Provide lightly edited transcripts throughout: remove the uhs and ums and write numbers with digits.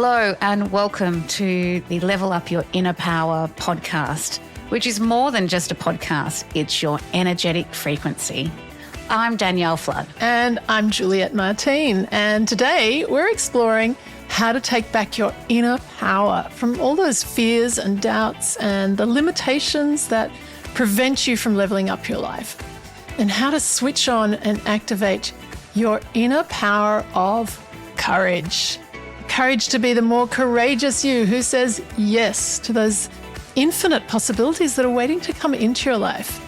Hello and welcome to the Level Up Your Inner Power podcast, which is more than just a podcast. It's your energetic frequency. I'm Danielle Flood. And I'm Juliet Martine. And today we're exploring how to take back your inner power from all those fears and doubts and the limitations that prevent you from leveling up your life, and how to switch on and activate your inner power of courage. Courage to be the more courageous you who says yes to those infinite possibilities that are waiting to come into your life.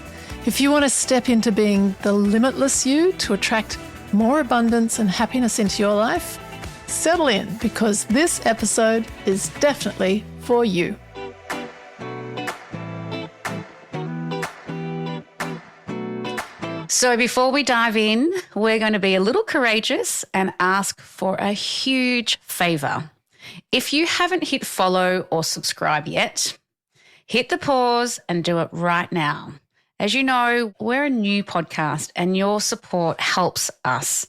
If you want to step into being the limitless you to attract more abundance and happiness into your life, settle in, because this episode is definitely for you. So before we dive in, we're going to be a little courageous and ask for a huge favor. If you haven't hit follow or subscribe yet, hit the pause and do it right now. As you know, we're a new podcast and your support helps us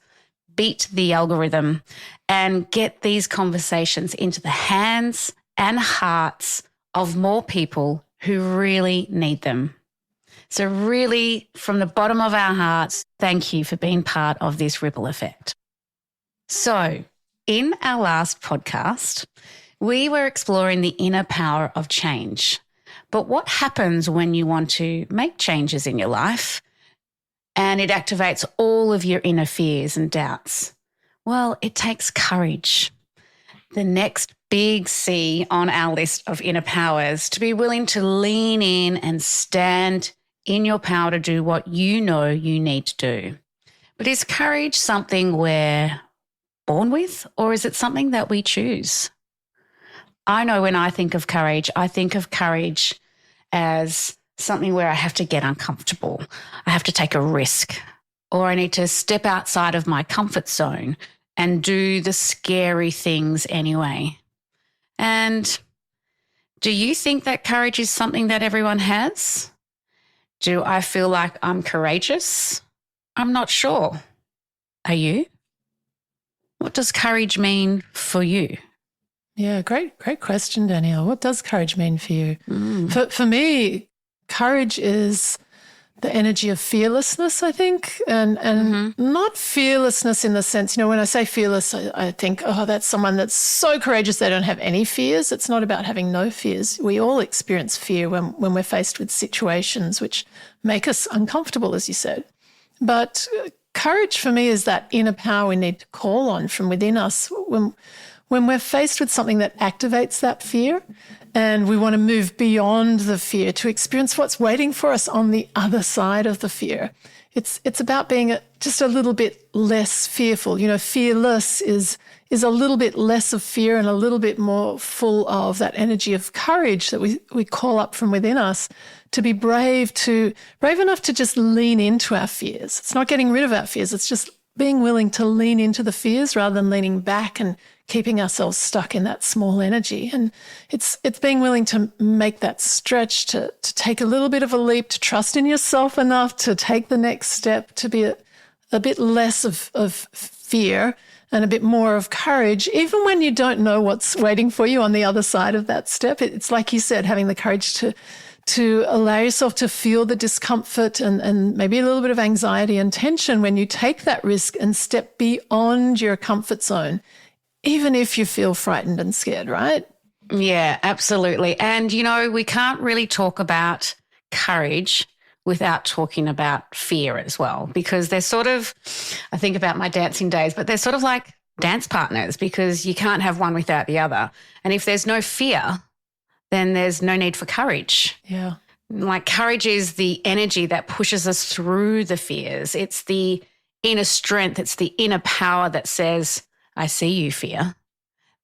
beat the algorithm and get these conversations into the hands and hearts of more people who really need them. So really, from the bottom of our hearts, thank you for being part of this ripple effect. So in our last podcast, we were exploring the inner power of change. But what happens when you want to make changes in your life and it activates all of your inner fears and doubts? Well, it takes courage. The next big C on our list of inner powers, to be willing to lean in and stand in your power to do what you know you need to do. But is courage something we're born with, or is it something that we choose? I know when I think of courage as something where I have to get uncomfortable. I have to take a risk, or I need to step outside of my comfort zone and do the scary things anyway. And do you think that courage is something that everyone has? Do I feel like I'm courageous? I'm not sure. Are you? What does courage mean for you? Yeah, great question, Danielle. What does courage mean for you? For me, courage is the energy of fearlessness, I think, and not fearlessness in the sense, when I say fearless, I think, that's someone that's so courageous they don't have any fears. It's not about having no fears. We all experience fear when we're faced with situations which make us uncomfortable, as you said. But courage for me is that inner power we need to call on from within us when we're faced with something that activates that fear, and we want to move beyond the fear to experience what's waiting for us on the other side of the fear. It's about being just a little bit less fearful. Fearless is a little bit less of fear and a little bit more full of that energy of courage that we call up from within us, to be brave enough to just lean into our fears. It's not getting rid of our fears. It's just being willing to lean into the fears rather than leaning back and keeping ourselves stuck in that small energy. And it's being willing to make that stretch, to take a little bit of a leap, to trust in yourself enough to take the next step, to be a bit less of fear and a bit more of courage, even when you don't know what's waiting for you on the other side of that step. It's like you said, having the courage to allow yourself to feel the discomfort and maybe a little bit of anxiety and tension when you take that risk and step beyond your comfort zone, even if you feel frightened and scared, right? Yeah, absolutely. And, we can't really talk about courage without talking about fear as well, because they're sort of, I think about my dancing days, but they're sort of like dance partners, because you can't have one without the other. And if there's no fear, then there's no need for courage. Yeah. Like, courage is the energy that pushes us through the fears. It's the inner strength. It's the inner power that says, I see you, fear,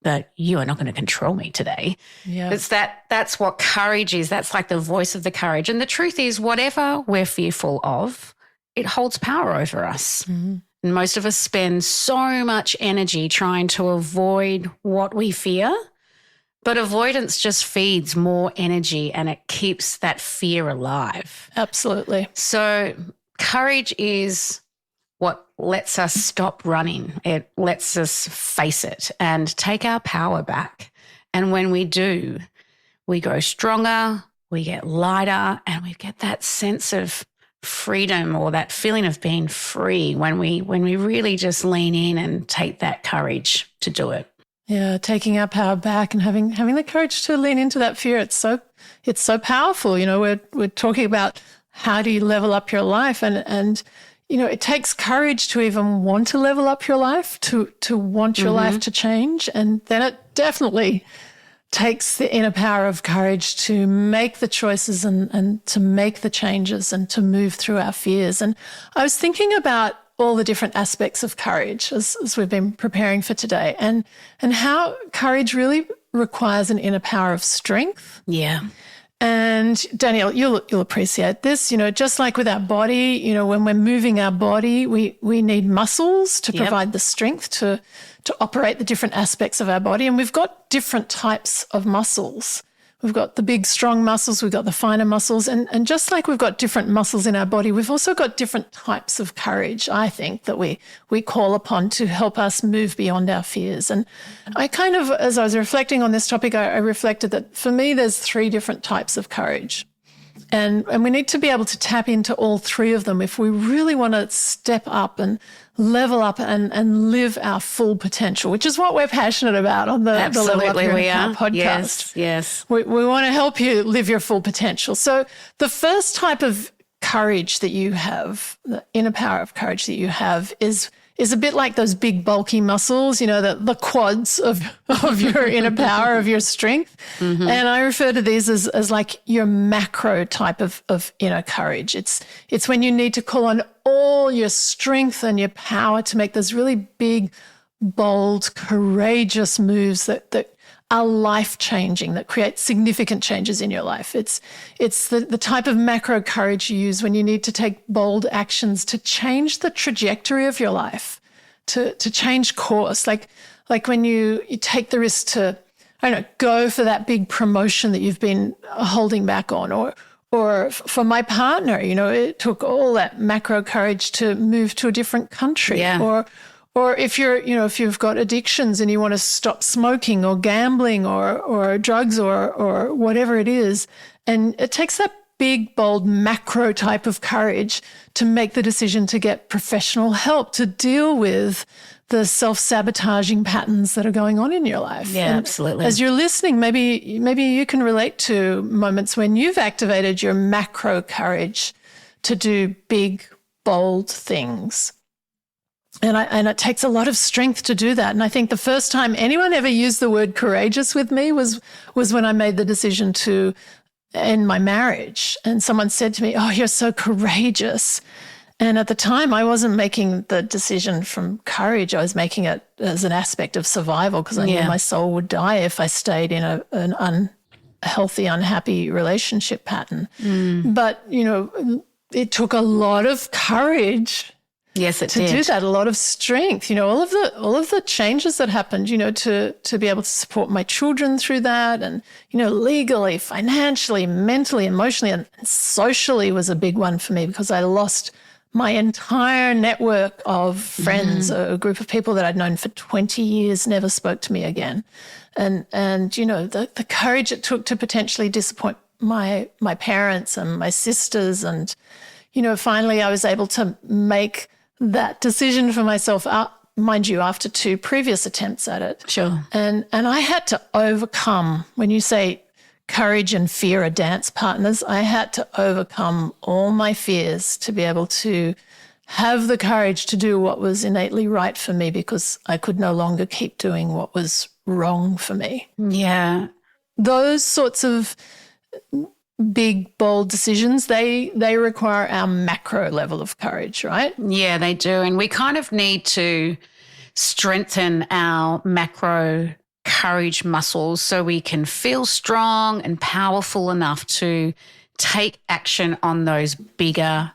but you are not going to control me today. Yeah. That's what courage is. That's like the voice of the courage. And the truth is, whatever we're fearful of, it holds power over us. Mm-hmm. And most of us spend so much energy trying to avoid what we fear, but avoidance just feeds more energy and it keeps that fear alive. Absolutely. So courage is what lets us stop running. It lets us face it and take our power back. And when we do, we grow stronger, we get lighter, and we get that sense of freedom or that feeling of being free when we really just lean in and take that courage to do it. Yeah, taking our power back and having the courage to lean into that fear. It's so powerful. You know, we're talking about how do you level up your life, and you know, it takes courage to even want to level up your life, to want your life to change. And then it definitely takes the inner power of courage to make the choices and to make the changes and to move through our fears. And I was thinking about all the different aspects of courage as we've been preparing for today, and how courage really requires an inner power of strength. Yeah. And Danielle, you'll appreciate this. You know, just like with our body, you know, when we're moving our body, we need muscles to provide the strength to operate the different aspects of our body. And we've got different types of muscles. We've got the big, strong muscles, we've got the finer muscles. And just like we've got different muscles in our body, we've also got different types of courage, I think, that we call upon to help us move beyond our fears. And I kind of, as I was reflecting on this topic, I reflected that for me, there's 3 different types of courage. And we need to be able to tap into all 3 of them if we really want to step up and level up and live our full potential, which is what we're passionate about on the Level Up Your Inner Power podcast. Yes. We want to help you live your full potential. So the first type of courage that you have, the inner power of courage that you have, is a bit like those big bulky muscles, you know, the quads of your inner power, of your strength. And I refer to these as like your macro type of inner courage. It's when you need to call on all your strength and your power to make those really big, bold, courageous moves that are life-changing, that create significant changes in your life. It's the type of macro courage you use when you need to take bold actions to change the trajectory of your life, to change course. Like when you take the risk to, I don't know, go for that big promotion that you've been holding back on, or for my partner, you know, it took all that macro courage to move to a different country. Yeah. Or if you've got addictions and you want to stop smoking or gambling or drugs or whatever it is, and it takes that big, bold, macro type of courage to make the decision to get professional help to deal with the self-sabotaging patterns that are going on in your life. Yeah, and absolutely. As you're listening, maybe you can relate to moments when you've activated your macro courage to do big, bold things. And it takes a lot of strength to do that. And I think the first time anyone ever used the word courageous with me was when I made the decision to end my marriage. And someone said to me, "Oh, you're so courageous." And at the time, I wasn't making the decision from courage. I was making it as an aspect of survival because I knew my soul would die if I stayed in an unhealthy, unhappy relationship pattern. But, you know, it took a lot of courage. Yes, it to do that, a lot of strength, you know, all of the changes that happened, you know, to be able to support my children through that, and, you know, legally, financially, mentally, emotionally, and socially was a big one for me because I lost my entire network of friends, a group of people that I'd known for 20 years never spoke to me again. And you know, the courage it took to potentially disappoint my parents and my sisters, and, you know, finally I was able to make that decision for myself, mind you, after 2 previous attempts at it. Sure. And I had to overcome, when you say courage and fear are dance partners, I had to overcome all my fears to be able to have the courage to do what was innately right for me, because I could no longer keep doing what was wrong for me. Yeah. Those sorts of big, bold decisions, they require our macro level of courage, right? Yeah, they do. And we kind of need to strengthen our macro courage muscles so we can feel strong and powerful enough to take action on those bigger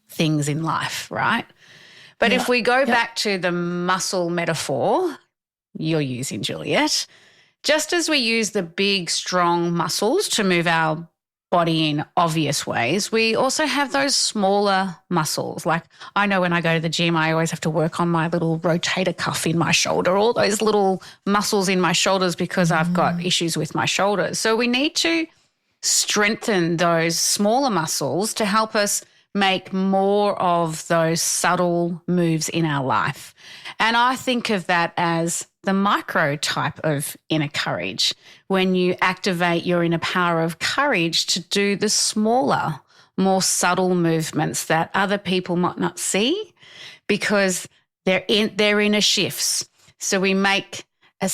things in life, right? But if we go back to the muscle metaphor you're using, Juliet, just as we use the big, strong muscles to move our body in obvious ways, we also have those smaller muscles. Like I know when I go to the gym, I always have to work on my little rotator cuff in my shoulder, all those little muscles in my shoulders because I've got issues with my shoulders. So we need to strengthen those smaller muscles to help us make more of those subtle moves in our life. And I think of that as the micro type of inner courage, when you activate your inner power of courage to do the smaller, more subtle movements that other people might not see because they're inner shifts. So we make a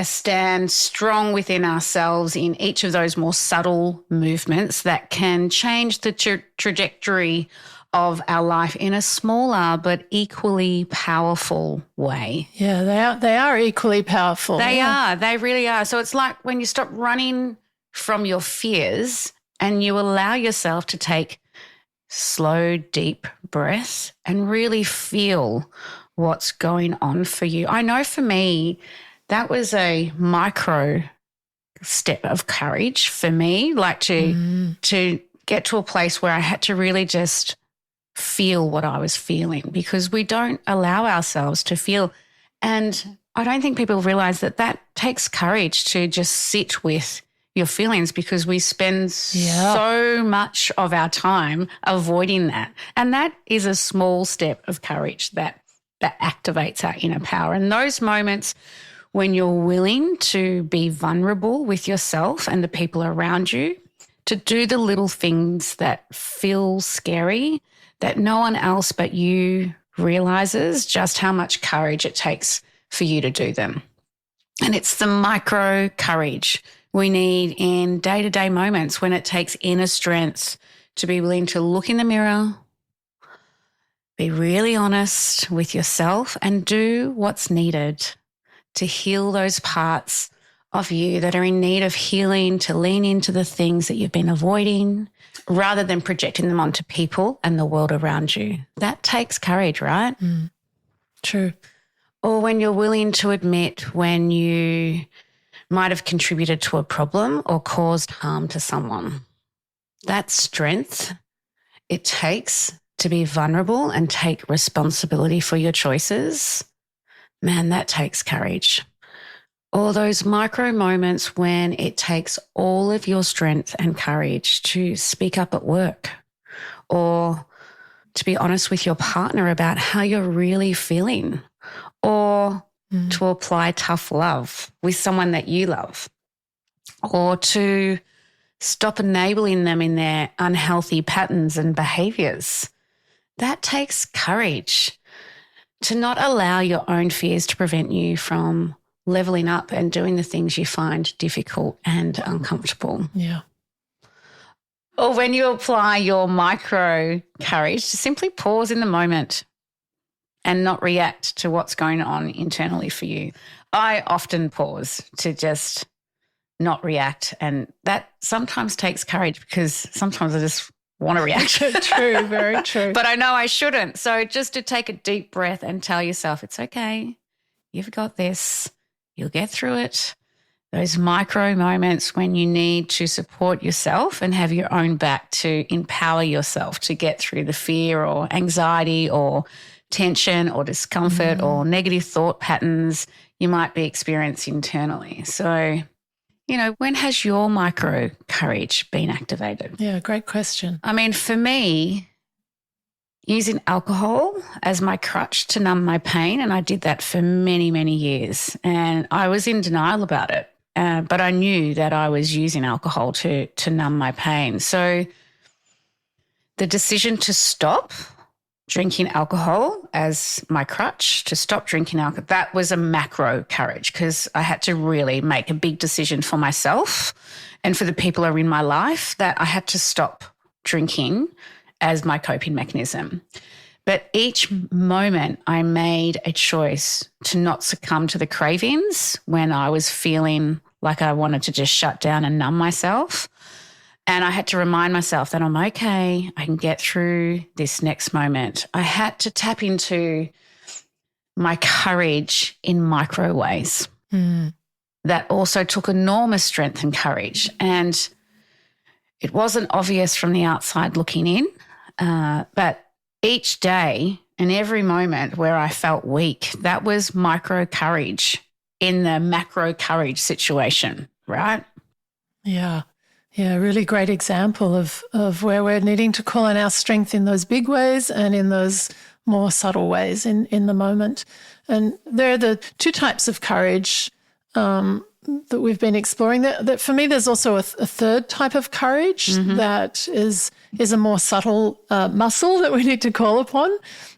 stand strong within ourselves in each of those more subtle movements that can change the trajectory of our life in a smaller but equally powerful way. Yeah, they are equally powerful. They are. They really are. So it's like when you stop running from your fears and you allow yourself to take slow, deep breaths and really feel what's going on for you. I know for me, that was a micro step of courage for me, like to get to a place where I had to really just feel what I was feeling, because we don't allow ourselves to feel. And I don't think people realize that takes courage to just sit with your feelings, because we spend so much of our time avoiding that. And that is a small step of courage that activates our inner power. And those moments when you're willing to be vulnerable with yourself and the people around you, to do the little things that feel scary, that no one else but you realizes just how much courage it takes for you to do them. And it's the micro courage we need in day-to-day moments when it takes inner strength to be willing to look in the mirror, be really honest with yourself and do what's needed to heal those parts of you that are in need of healing, to lean into the things that you've been avoiding rather than projecting them onto people and the world around you. That takes courage, right? True. Or when you're willing to admit when you might have contributed to a problem or caused harm to someone. That strength it takes to be vulnerable and take responsibility for your choices, man, that takes courage. Or those micro moments when it takes all of your strength and courage to speak up at work, or to be honest with your partner about how you're really feeling, or to apply tough love with someone that you love, or to stop enabling them in their unhealthy patterns and behaviors. That takes courage to not allow your own fears to prevent you from leveling up and doing the things you find difficult and uncomfortable. Yeah. Or when you apply your micro courage to simply pause in the moment and not react to what's going on internally for you. I often pause to just not react, and that sometimes takes courage because sometimes I just want to react. True, very true. But I know I shouldn't. So just to take a deep breath and tell yourself it's okay, you've got this, you'll get through it. Those micro moments when you need to support yourself and have your own back to empower yourself to get through the fear or anxiety or tension or discomfort or negative thought patterns you might be experiencing internally. So, you know, when has your micro courage been activated? Yeah, great question. I mean, for me, using alcohol as my crutch to numb my pain, and I did that for many, many years, and I was in denial about it, but I knew that I was using alcohol to numb my pain. So the decision to stop drinking alcohol as my crutch, to stop drinking alcohol, that was a macro courage because I had to really make a big decision for myself and for the people who are in my life that I had to stop drinking as my coping mechanism. But each moment I made a choice to not succumb to the cravings when I was feeling like I wanted to just shut down and numb myself. And I had to remind myself that I'm okay, I can get through this next moment. I had to tap into my courage in micro ways. That also took enormous strength and courage. And It wasn't obvious from the outside looking in, but each day and every moment where I felt weak, that was micro courage in the macro courage situation, right? Yeah. Yeah, really great example of where we're needing to call on our strength in those big ways and in those more subtle ways in the moment. And there are the two types of courage that we've been exploring. That for me, there's also a third type of courage that is a more subtle muscle that we need to call upon.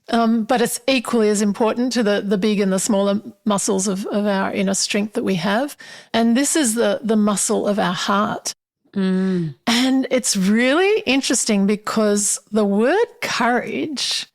But it's equally as important to the big and the smaller muscles of our inner strength that we have. And this is the muscle of our heart. And it's really interesting because the word courage,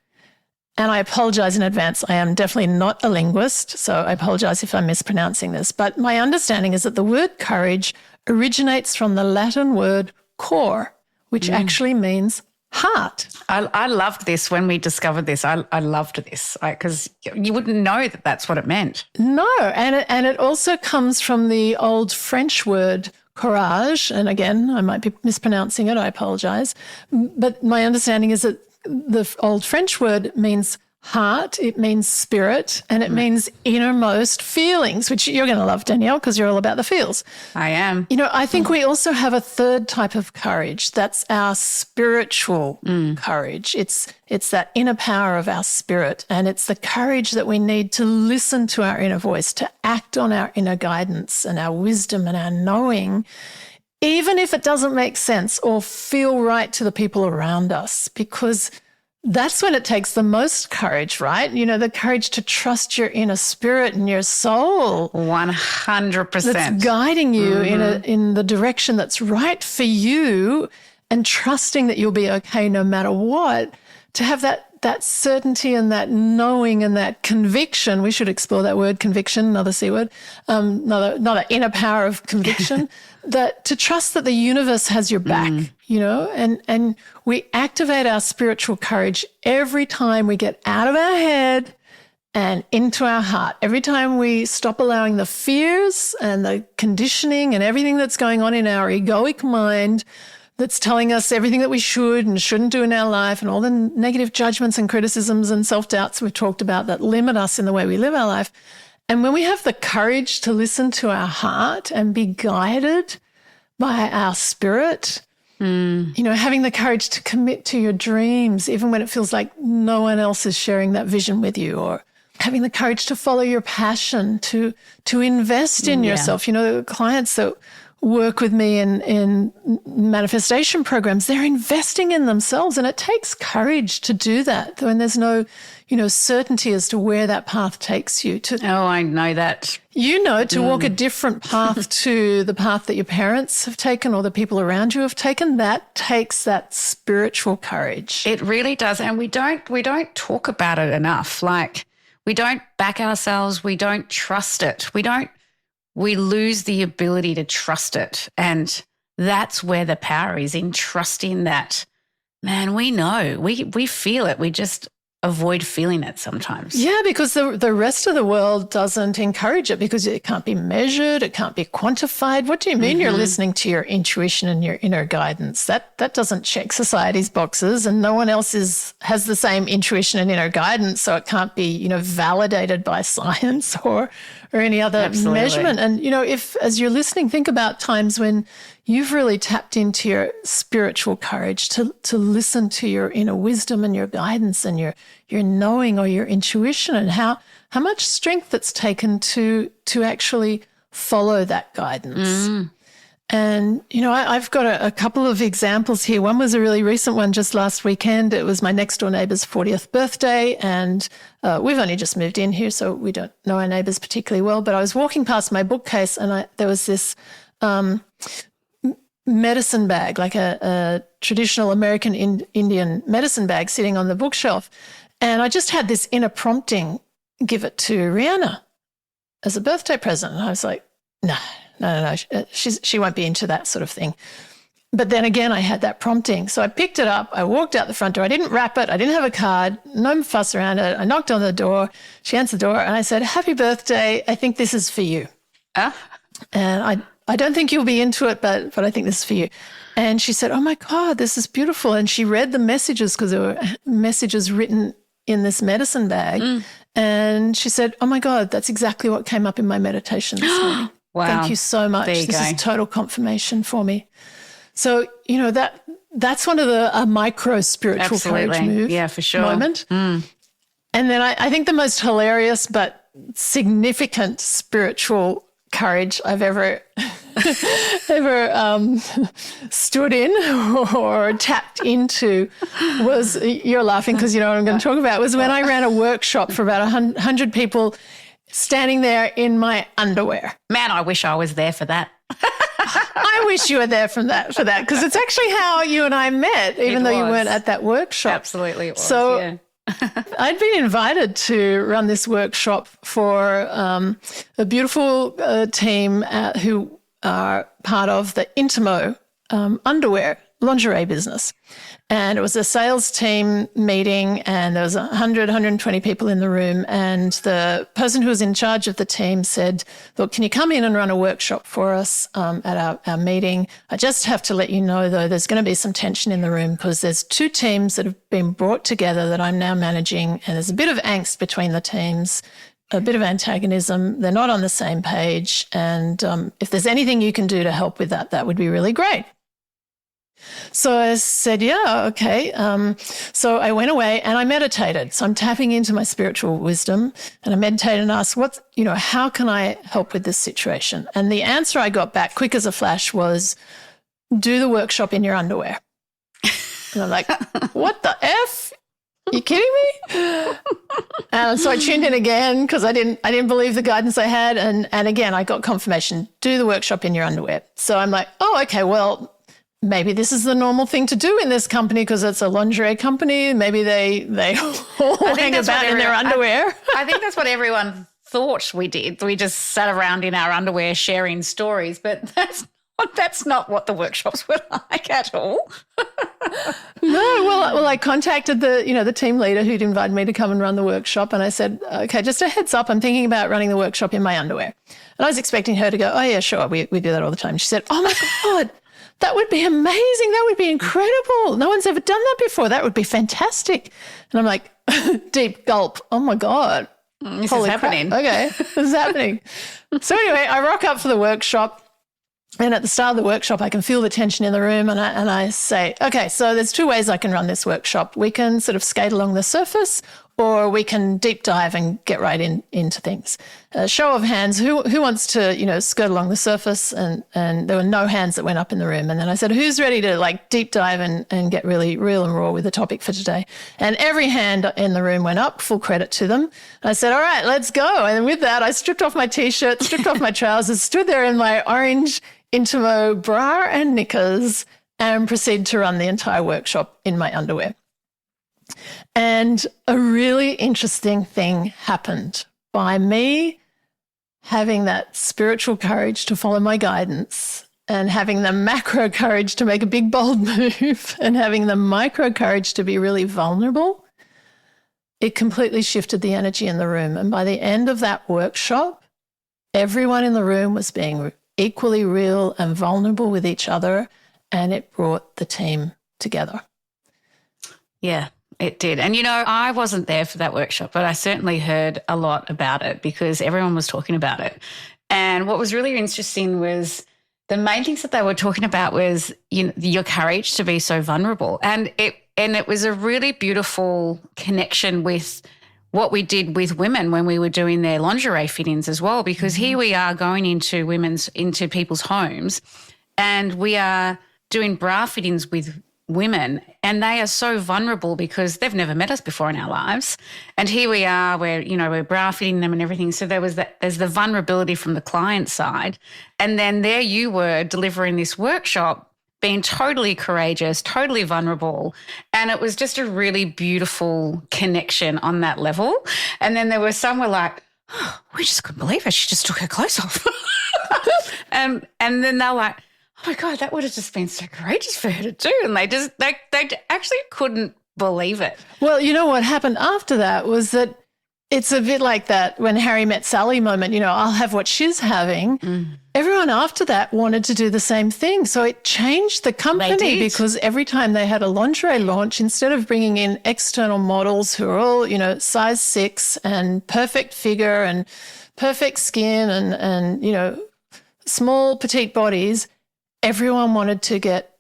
and I apologize in advance, I am definitely not a linguist, so I apologize if I'm mispronouncing this, but my understanding is that the word courage originates from the Latin word cor, which actually means heart. I loved this when we discovered this. I loved this because you wouldn't know that that's what it meant. No, and it also comes from the old French word courage. And again, I might be mispronouncing it. I apologize. But my understanding is that the old French word means heart, it means spirit, and it means innermost feelings, which you're going to love, Danielle, because you're all about the feels. I am. You know, I think we also have a third type of courage. That's our spiritual courage. It's that inner power of our spirit, and it's the courage that we need to listen to our inner voice, to act on our inner guidance and our wisdom and our knowing, even if it doesn't make sense or feel right to the people around us, because that's when it takes the most courage, right? You know, the courage to trust your inner spirit and your soul. 100%. That's guiding you in the direction that's right for you, and trusting that you'll be okay no matter what. To have that certainty and that knowing and that conviction. We should explore that word, conviction, another C word, another inner power of conviction, that to trust that the universe has your back, you know, and we activate our spiritual courage every time we get out of our head and into our heart. Every time we stop allowing the fears and the conditioning and everything that's going on in our egoic mind that's telling us everything that we should and shouldn't do in our life, and all the negative judgments and criticisms and self-doubts we've talked about that limit us in the way we live our life. And when we have the courage to listen to our heart and be guided by our spirit, you know, having the courage to commit to your dreams, even when it feels like no one else is sharing that vision with you, or having the courage to follow your passion, to invest in yourself. You know, the clients that work with me in manifestation programs, they're investing in themselves, and it takes courage to do that when there's no, you know, certainty as to where that path takes you. Oh, I know that. You know, to walk a different path to the path that your parents have taken or the people around you have taken, that takes that spiritual courage. It really does, and we don't talk about it enough. Like, we don't back ourselves, we don't trust it. We lose the ability to trust it. And that's where the power is, in trusting that, man, we know, we feel it. We just avoid feeling it sometimes. Yeah, because the rest of the world doesn't encourage it, because it can't be measured, it can't be quantified. What do you mean you're listening to your intuition and your inner guidance? That doesn't check society's boxes, and no one else has the same intuition and inner guidance, so it can't be, you know, validated by science or any other measurement. And, you know, if as you're listening, think about times when you've really tapped into your spiritual courage to listen to your inner wisdom and your guidance and your knowing or your intuition, and how much strength it's taken to actually follow that guidance. And, you know, I've got a couple of examples here. One was a really recent one just last weekend. It was my next door neighbour's 40th birthday, and we've only just moved in here, so we don't know our neighbours particularly well. But I was walking past my bookcase, and there was this medicine bag, like a traditional American Indian medicine bag sitting on the bookshelf. And I just had this inner prompting, give it to Rihanna as a birthday present. And I was like, no. She won't be into that sort of thing. But then again, I had that prompting. So I picked it up. I walked out the front door. I didn't wrap it. I didn't have a card. No fuss around it. I knocked on the door. She answered the door, and I said, "Happy birthday. I think this is for you." And I don't think you'll be into it, but I think this is for you. And she said, oh my God, this is beautiful. And she read the messages because there were messages written in this medicine bag. And she said, oh my God, that's exactly what came up in my meditation this morning. Wow. Thank you so much. This is total confirmation for me. So, that's one of the micro spiritual courage move. Yeah, for sure. Moment. And then I think the most hilarious but significant spiritual courage I've ever stood in or tapped into was, you're laughing because you know what I'm going to talk about, was when I ran a workshop for about 100 people standing there in my underwear. Man, I wish I was there for that. I wish you were there for that because it's actually how you and I met, even though you weren't at that workshop. Absolutely it was, so, yeah. I'd been invited to run this workshop for a beautiful team who are part of the Intimo underwear lingerie business. And it was a sales team meeting, and there was 120 people in the room. And the person who was in charge of the team said, look, can you come in and run a workshop for us at our meeting? I just have to let you know, though, there's going to be some tension in the room because there's two teams that have been brought together that I'm now managing, and there's a bit of angst between the teams, a bit of antagonism. They're not on the same page. And if there's anything you can do to help with that, that would be really great. So I said, yeah, okay. So I went away and I meditated. So I'm tapping into my spiritual wisdom, and I meditated and asked, how can I help with this situation? And the answer I got back quick as a flash was, do the workshop in your underwear. And I'm like, what the F? You kidding me? And so I tuned in again because I didn't believe the guidance I had. And again, I got confirmation, do the workshop in your underwear. So I'm like, oh, okay, well, maybe this is the normal thing to do in this company because it's a lingerie company. Maybe they all hang about in their underwear. I think that's what everyone thought we did. We just sat around in our underwear sharing stories, but that's not what the workshops were like at all. No, well, I contacted the team leader who'd invited me to come and run the workshop, and I said, okay, just a heads up, I'm thinking about running the workshop in my underwear. And I was expecting her to go, oh yeah, sure, we do that all the time. She said, oh my God, that would be amazing. That would be incredible. No one's ever done that before. That would be fantastic. And I'm like, deep gulp. Oh my God. This is happening. Okay, this is happening. So anyway, I rock up for the workshop. And at the start of the workshop, I can feel the tension in the room, and I say, okay, so there's two ways I can run this workshop. We can sort of skate along the surface, or we can deep dive and get right into things. Show of hands, who wants to, skirt along the surface? And there were no hands that went up in the room. And then I said, who's ready to deep dive and get really real and raw with the topic for today? And every hand in the room went up, full credit to them. And I said, all right, let's go. And with that, I stripped off my T-shirt, stripped off my trousers, stood there in my orange Intimo bra and knickers, and proceeded to run the entire workshop in my underwear. And a really interesting thing happened by me having that spiritual courage to follow my guidance, and having the macro courage to make a big, bold move, and having the micro courage to be really vulnerable. It completely shifted the energy in the room. And by the end of that workshop, everyone in the room was being equally real and vulnerable with each other, and it brought the team together. Yeah, it did. And, I wasn't there for that workshop, but I certainly heard a lot about it because everyone was talking about it. And what was really interesting was the main things that they were talking about was your courage to be so vulnerable. And it was a really beautiful connection with what we did with women when we were doing their lingerie fit-ins as well, because here we are going into people's homes, and we are doing bra fit-ins with women, and they are so vulnerable because they've never met us before in our lives. And here we are, we're bra fitting them and everything. So there's the vulnerability from the client side. And then there you were delivering this workshop, being totally courageous, totally vulnerable. And it was just a really beautiful connection on that level. And then there were some were like, oh, we just couldn't believe it. She just took her clothes off. and then they're like, oh my God, that would have just been so courageous for her to do. And they actually couldn't believe it. Well, what happened after that was that it's a bit like that when Harry met Sally moment, I'll have what she's having. Everyone after that wanted to do the same thing. So it changed the company because every time they had a lingerie launch, instead of bringing in external models who are all, size 6 and perfect figure and perfect skin and small, petite bodies, everyone wanted to get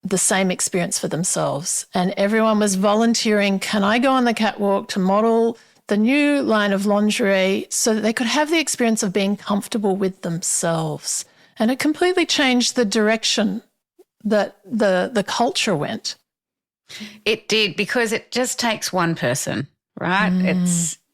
the same experience for themselves. And everyone was volunteering, can I go on the catwalk to model the new line of lingerie so that they could have the experience of being comfortable with themselves. And it completely changed the direction that the culture went. It did, because it just takes one person, right?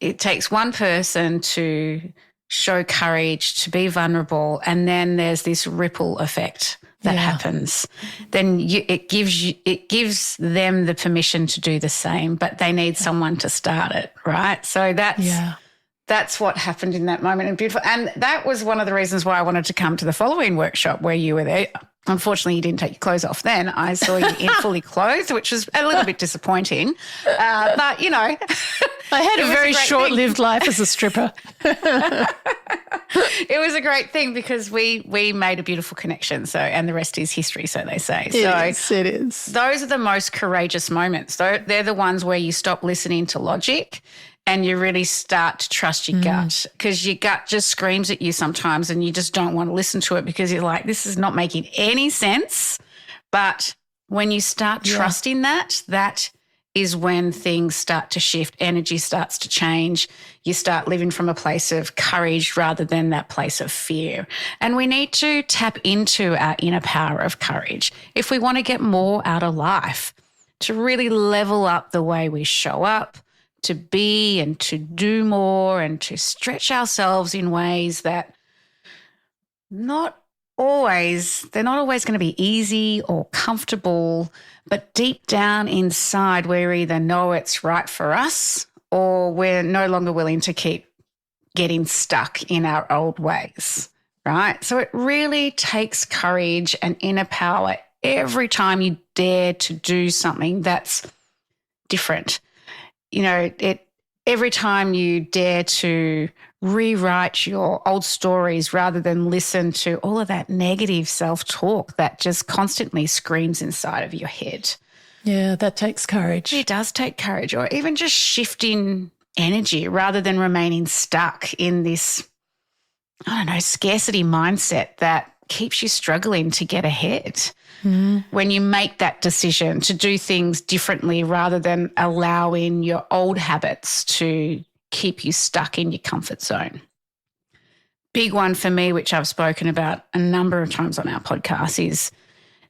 It takes one person to show courage, to be vulnerable, and then there's this ripple effect that happens. Then it gives them the permission to do the same, but they need someone to start it, right? So that's what happened in that moment, and beautiful. And that was one of the reasons why I wanted to come to the following workshop where you were there. Unfortunately, you didn't take your clothes off then. I saw you in fully clothed, which was a little bit disappointing. But, I had a very short-lived life as a stripper. It was a great thing because we made a beautiful connection. So, and the rest is history, so they say. It is. Those are the most courageous moments. They're the ones where you stop listening to logic and you really start to trust your gut, because your gut just screams at you sometimes and you just don't want to listen to it because you're like, this is not making any sense. But when you start trusting that is when things start to shift, energy starts to change. You start living from a place of courage rather than that place of fear. And we need to tap into our inner power of courage if we want to get more out of life, to really level up the way we show up, to be and to do more and to stretch ourselves in ways that they're not always going to be easy or comfortable, but deep down inside we either know it's right for us or we're no longer willing to keep getting stuck in our old ways, right? So it really takes courage and inner power every time you dare to do something that's different. Every time you dare to rewrite your old stories rather than listen to all of that negative self-talk that just constantly screams inside of your head. Yeah, that takes courage. It does take courage, or even just shifting energy rather than remaining stuck in this, scarcity mindset that keeps you struggling to get ahead. When you make that decision to do things differently rather than allowing your old habits to keep you stuck in your comfort zone. Big one for me, which I've spoken about a number of times on our podcast, is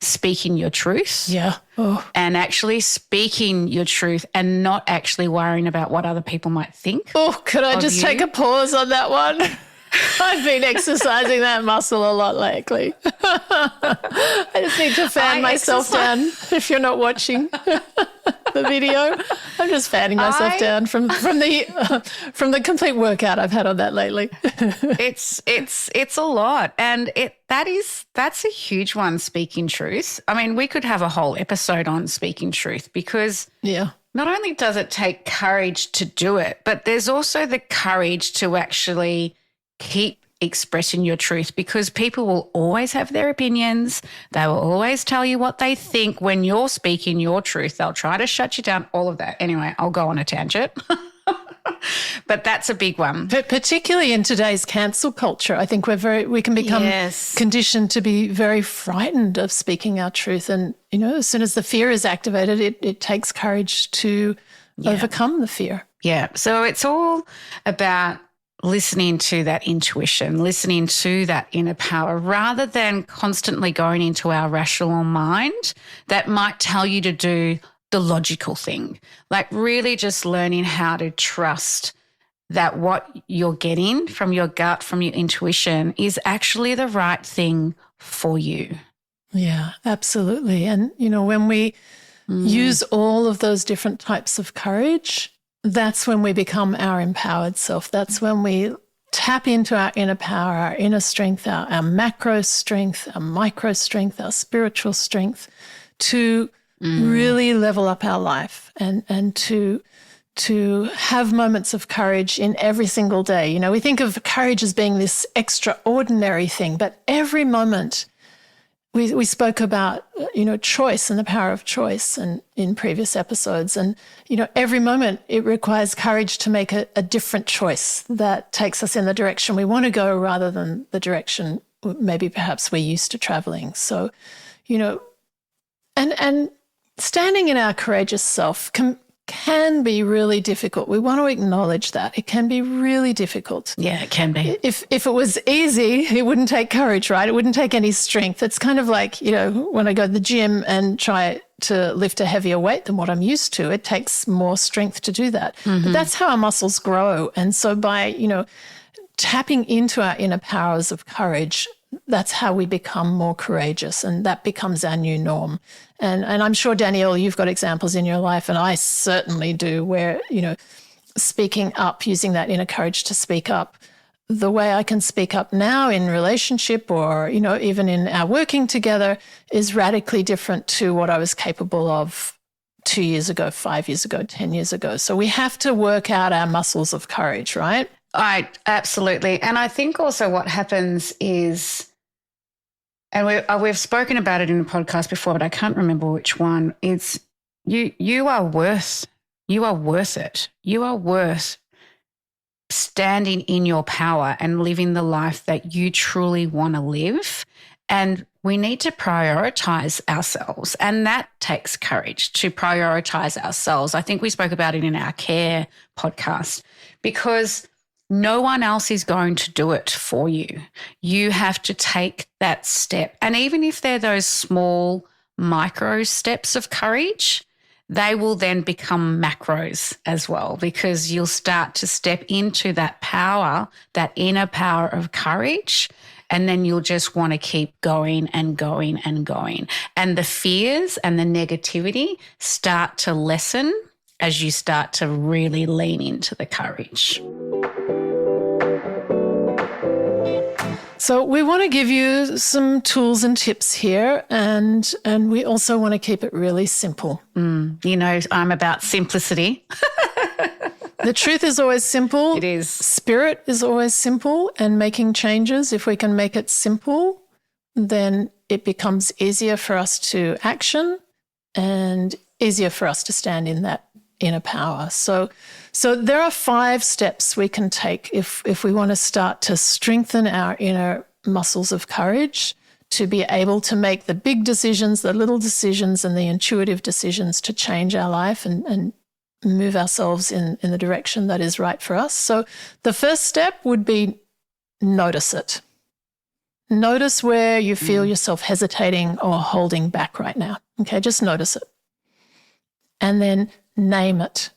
speaking your truth. Yeah. Oh. And actually speaking your truth and not actually worrying about what other people might think. Oh, could I just take a pause on that one? I've been exercising that muscle a lot lately. I just need to fan myself down. If you're not watching the video, I'm just fanning myself down from the complete workout I've had on that lately. It's a lot, and that's a huge one. Speaking truth. I mean, we could have a whole episode on speaking truth because not only does it take courage to do it, but there's also the courage to actually keep expressing your truth, because people will always have their opinions. They will always tell you what they think when you're speaking your truth. They'll try to shut you down, all of that. Anyway, I'll go on a tangent. But that's a big one. But particularly in today's cancel culture, I think we can become conditioned to be very frightened of speaking our truth. And, as soon as the fear is activated, it takes courage to overcome the fear. Yeah. So it's all about listening to that intuition, listening to that inner power, rather than constantly going into our rational mind that might tell you to do the logical thing. Like really just learning how to trust that what you're getting from your gut, from your intuition, is actually the right thing for you. Yeah, absolutely. And, when we use all of those different types of courage, that's when we become our empowered self. That's when we tap into our inner power, our inner strength, our macro strength, our micro strength, our spiritual strength to really level up our life and to to have moments of courage in every single day. You know, we think of courage as being this extraordinary thing, but every moment we spoke about, choice and the power of choice and in previous episodes. And, every moment it requires courage to make a different choice that takes us in the direction we want to go rather than the direction maybe perhaps we're used to traveling. So, and standing in our courageous self can be really difficult. We want to acknowledge that. It can be really difficult. Yeah, it can be. If it was easy, it wouldn't take courage, right? It wouldn't take any strength. It's kind of like, when I go to the gym and try to lift a heavier weight than what I'm used to, it takes more strength to do that. But that's how our muscles grow. And so by, tapping into our inner powers of courage, that's how we become more courageous, and that becomes our new norm. And I'm sure, Danielle, you've got examples in your life, and I certainly do, where, speaking up, using that inner courage to speak up, the way I can speak up now in relationship or, even in our working together is radically different to what I was capable of 2 years ago, 5 years ago, 10 years ago. So we have to work out our muscles of courage, right? Absolutely. And I think also what happens is, and we've spoken about it in a podcast before, but I can't remember which one, it's you are worth it. You are worth standing in your power and living the life that you truly want to live. And we need to prioritize ourselves. And that takes courage to prioritize ourselves. I think we spoke about it in our care podcast, because no one else is going to do it for you. You have to take that step. And even if they're those small micro steps of courage, they will then become macros as well, because you'll start to step into that power, that inner power of courage, and then you'll just want to keep going and going and going. And the fears and the negativity start to lessen as you start to really lean into the courage. So we want to give you some tools and tips here, and we also want to keep it really simple. I'm about simplicity. The truth is always simple. It is. Spirit is always simple, and making changes, if we can make it simple, then it becomes easier for us to action and easier for us to stand in that inner power. So there are 5 steps we can take if we want to start to strengthen our inner muscles of courage, to be able to make the big decisions, the little decisions, and the intuitive decisions to change our life and move ourselves in the direction that is right for us. So the first step would be notice it. Notice where you feel yourself hesitating or holding back right now. Okay, just notice it. And then name it.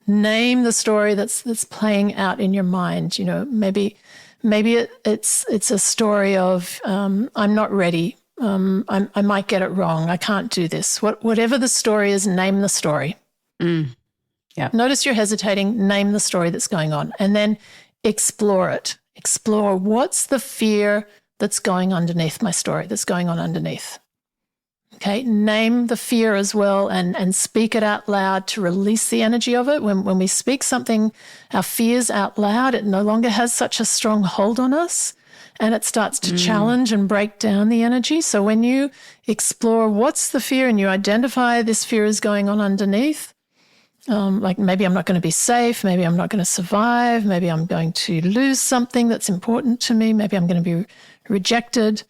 Name the story that's playing out in your mind. Maybe it's a story of I'm not ready. I might get it wrong. I can't do this. Whatever the story is, name the story. Yeah. Notice you're hesitating. Name the story that's going on, and then explore it. Explore what's the fear that's going underneath my story. That's going on underneath. Okay, name the fear as well and speak it out loud to release the energy of it. When we speak something, our fears out loud, it no longer has such a strong hold on us, and it starts to challenge and break down the energy. So when you explore what's the fear and you identify this fear is going on underneath, like maybe I'm not going to be safe, maybe I'm not going to survive, maybe I'm going to lose something that's important to me, maybe I'm going to be rejected.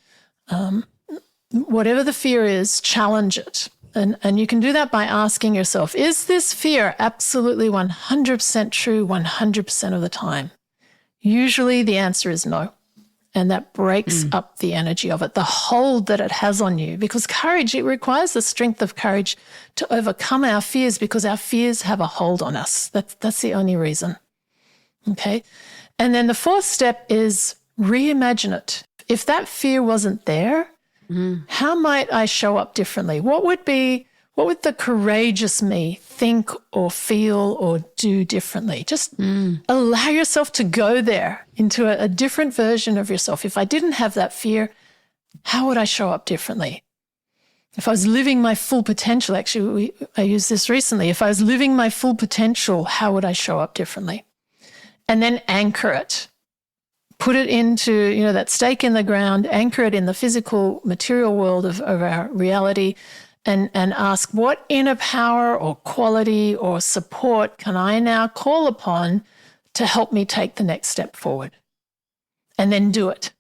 Whatever the fear is, challenge it. And you can do that by asking yourself, is this fear absolutely 100% true 100% of the time? Usually the answer is no. And that breaks up the energy of it, the hold that it has on you. Because courage, it requires the strength of courage to overcome our fears, because our fears have a hold on us. That's the only reason. Okay? And then the 4th step is reimagine it. If that fear wasn't there, how might I show up differently? What would the courageous me think or feel or do differently? Just allow yourself to go there into a different version of yourself. If I didn't have that fear, how would I show up differently? If I was living my full potential, actually, I used this recently. If I was living my full potential, how would I show up differently? And then anchor it. Put it into, that stake in the ground, anchor it in the physical, material world of our reality, and ask, what inner power or quality or support can I now call upon to help me take the next step forward? And then do it.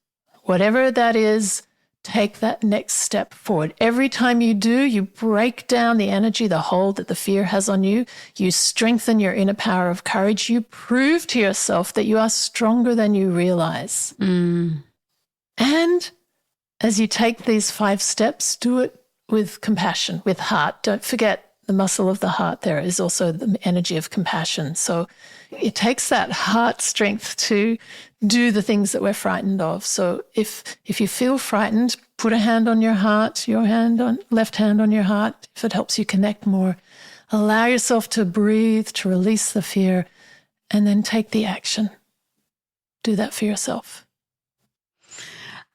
Whatever that is, take that next step forward. Every time you do, you break down the energy, the hold that the fear has on you. You strengthen your inner power of courage. You prove to yourself that you are stronger than you realize. And as you take these 5 steps, do it with compassion, with heart. Don't forget the muscle of the heart. There is also the energy of compassion. So it takes that heart strength to do the things that we're frightened of. So if you feel frightened, put a hand on your heart, left hand on your heart, if it helps you connect more. Allow yourself to breathe, to release the fear, and then take the action. Do that for yourself.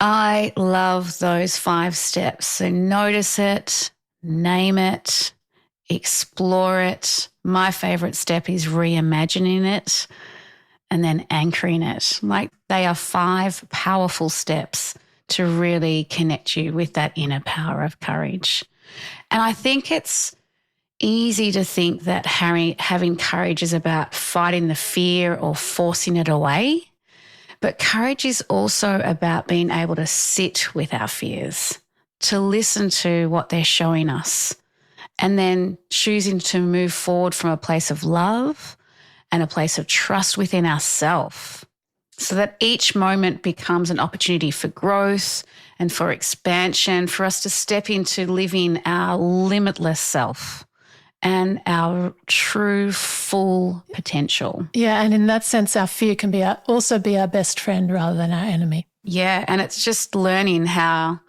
I love those 5 steps. So notice it, name it, explore it. My favorite step is reimagining it and then anchoring it. Like, they are 5 powerful steps to really connect you with that inner power of courage. And I think it's easy to think that having courage is about fighting the fear or forcing it away. But courage is also about being able to sit with our fears, to listen to what they're showing us, and then choosing to move forward from a place of love and a place of trust within ourselves, so that each moment becomes an opportunity for growth and for expansion, for us to step into living our limitless self and our true full potential. Yeah, and in that sense, our fear can also be our best friend rather than our enemy. Yeah, and it's just learning how,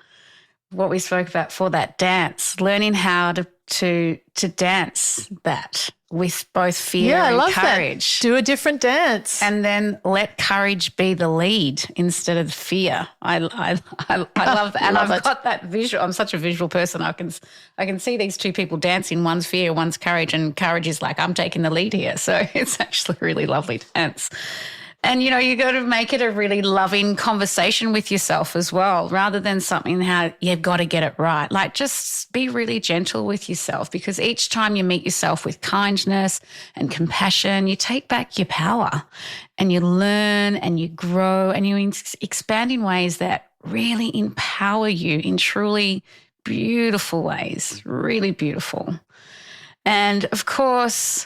what we spoke about for that dance, learning how to dance that with both fear and courage. That. Do a different dance. And then let courage be the lead instead of fear. I love that. And I've got that visual. I'm such a visual person. I can see these 2 people dancing. One's fear, one's courage, and courage is like, I'm taking the lead here. So it's actually a really lovely dance. And, you got to make it a really loving conversation with yourself as well, rather than something how you've got to get it right. Like, just be really gentle with yourself, because each time you meet yourself with kindness and compassion, you take back your power and you learn and you grow and you expand in ways that really empower you in truly beautiful ways, really beautiful. And of course,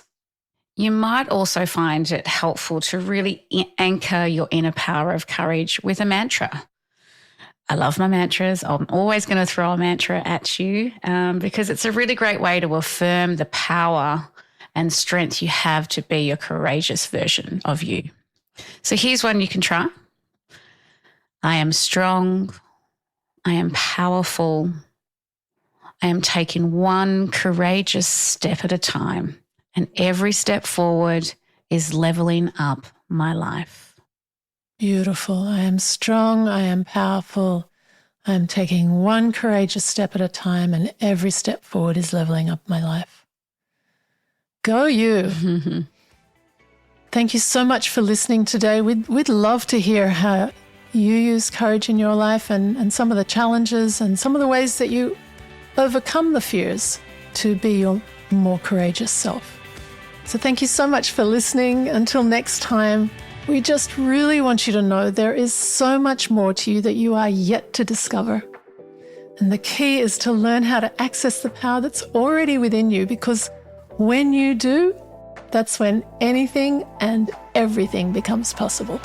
you might also find it helpful to really anchor your inner power of courage with a mantra. I love my mantras. I'm always going to throw a mantra at you because it's a really great way to affirm the power and strength you have to be a courageous version of you. So here's one you can try. I am strong. I am powerful. I am taking one courageous step at a time. And every step forward is leveling up my life. Beautiful. I am strong. I am powerful. I am taking one courageous step at a time, and every step forward is leveling up my life. Go you. Thank you so much for listening today. We'd love to hear how you use courage in your life and some of the challenges and some of the ways that you overcome the fears to be your more courageous self. So thank you so much for listening. Until next time, we just really want you to know there is so much more to you that you are yet to discover. And the key is to learn how to access the power that's already within you, because when you do, that's when anything and everything becomes possible.